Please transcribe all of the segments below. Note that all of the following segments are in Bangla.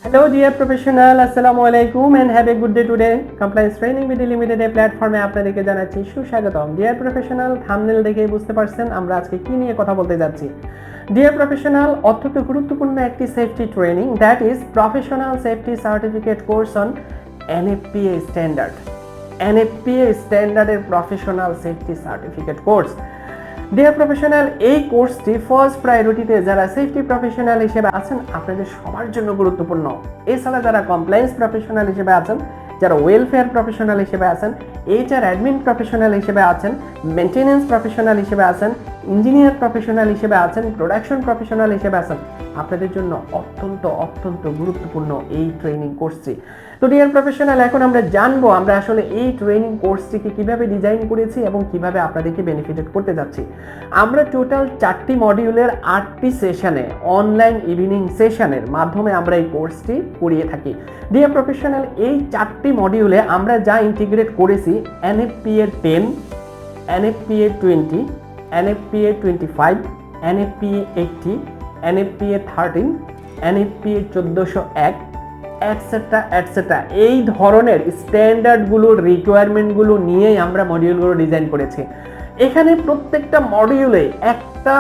Hello dear professional, assalamu alaikum and have a good day today. Compliance training with limited a platform এ আপনাদেরকে জানাচ্ছি সুস্বাগতম। Dear professional, thumbnail দেখে বুঝতে পারছেন আমরা আজকে কি নিয়ে কথা বলতে যাচ্ছি। Dear professional, অত্যন্ত গুরুত্বপূর্ণ একটি safety training that is Professional Safety Certificate course on NFPA standard. NFPA standard এর Professional Safety Certificate course. Dear professional, এই কোর্সটি ফার্স্ট প্রায়োরিটিতে যারা সেফটি প্রফেশনাল হিসেবে আছেন আপনাদের সবার জন্য গুরুত্বপূর্ণ। এছাড়া যারা কমপ্লায়েন্স প্রফেশনাল হিসেবে আছেন, যারা ওয়েলফেয়ার প্রফেশনাল হিসেবে আছেন, এইচআর অ্যাডমিন প্রফেশনাল হিসেবে আছেন, মেনটেন্যান্স প্রফেশনাল হিসেবে আছেন, ইঞ্জিনিয়ার প্রফেশনাল হিসেবে আছেন, প্রোডাকশন প্রফেশনাল হিসেবে আছেন, আপনাদের জন্য অত্যন্ত গুরুত্বপূর্ণ এই ট্রেনিং কোর্সটি। তো ডিয়ার প্রফেশনাল, এখন আমরা জানবো আমরা আসলে এই ট্রেনিং কোর্সটিকে কিভাবে ডিজাইন করেছি এবং কিভাবে আপনাদেরকে বেনিফিটেড করতে যাচ্ছি। আমরা টোটাল 4টি মডিউলের 8টি সেশনে অনলাইন ইভিনিং সেশনের মাধ্যমে আমরা এই কোর্সটি করিয়ে থাকি। ডিয়ার প্রফেশনাল, এই 4টি মডিউলে আমরা যা ইন্টিগ্রেট করেছি NFPA 10, NFPA 20, NFPA 25, NFPA 80, NFPA 13, NFPA 1401 etcetera এই ধরনের স্ট্যান্ডার্ডগুলোর রিকোয়ারমেন্টগুলো নিয়েই আমরা মডিউলগুলো ডিজাইন করেছি। এখানে প্রত্যেকটা মডিউলে একটা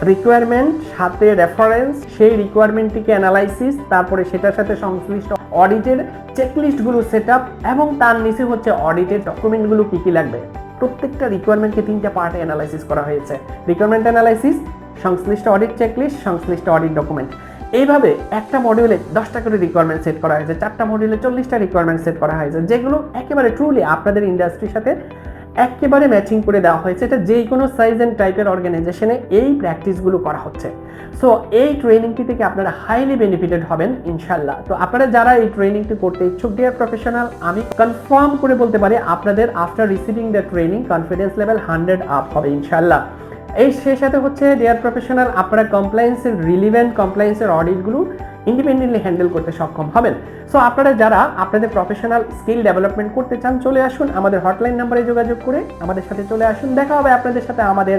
রিকোয়ারমেন্ট সাথে রেফারেন্স, সেই রিকোয়ারমেন্টটিকে অ্যানালাইসিস, তারপরে সেটার সাথে সংশ্লিষ্ট অডিটের চেকলিস্টগুলো সেট আপ এবং তার নিচে হচ্ছে অডিটের ডকুমেন্টগুলো কী কী লাগবে। প্রত্যেকটা রিকোয়ারমেন্টকে 3টা পার্টে অ্যানালাইসিস করা হয়েছে। রিকোয়ারমেন্ট অ্যানালাইসিস, সংশ্লিষ্ট অডিট চেকলিস্ট, সংশ্লিষ্ট অডিট ডকুমেন্ট। এইভাবে একটা মডিউলে 10টা করে রিকোয়ারমেন্ট সেট করা হয়েছে, 4টা মডিউলে 40টা রিকোয়ারমেন্ট সেট করা হয়েছে, যেগুলো একেবারে ট্রুলি আপনাদের ইন্ডাস্ট্রির সাথে একেবারে ম্যাচিং করে দেওয়া হয়েছে। এটা যে কোনো সাইজ অ্যান্ড টাইপের অর্গানাইজেশনে এই প্র্যাকটিসগুলো করা হচ্ছে। সো এই ট্রেনিংটি থেকে আপনারা হাইলি বেনিফিটেড হবেন ইনশাল্লাহ। তো আপনারা যারা এই ট্রেনিংটি করতে ইচ্ছুক ডিয়ার প্রফেশনাল, আমি কনফার্ম করে বলতে পারি আপনাদের after receiving the training confidence level 100 up হবে ইনশাল্লাহ। সেই সাথে হচ্ছে ডিয়ার প্রফেশনাল, আপনারা কমপ্লায়েন্সের রিলিভেন্ট কমপ্লায়েন্সের অডিটগুলো ইন্ডিপেন্ডেন্টলি হ্যান্ডেল করতে সক্ষম হবেন। সো আপনারা যারা আপনাদের প্রফেশনাল স্কিল ডেভেলপমেন্ট করতে চান, চলে আসুন আমাদের হটলাইন নাম্বারে যোগাযোগ করে আমাদের সাথে চলে আসুন। দেখা হবে আপনাদের সাথে আমাদের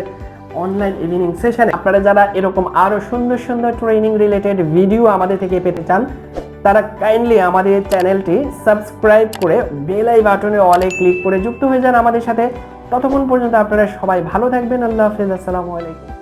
অনলাইন ইভিনিং সেশনে। আপনারা যারা এরকম আরও সুন্দর ট্রেনিং রিলেটেড ভিডিও আমাদের থেকে পেতে চান, তারা কাইন্ডলি আমাদের চ্যানেলটি সাবস্ক্রাইব করে বেল আই বাটনে অলে ক্লিক করে যুক্ত হয়ে যান আমাদের সাথে। ততক্ষণ পর্যন্ত আপনারা সবাই ভালো থাকবেন। আল্লাহ হাফেজ, আসসালামু আলাইকুম।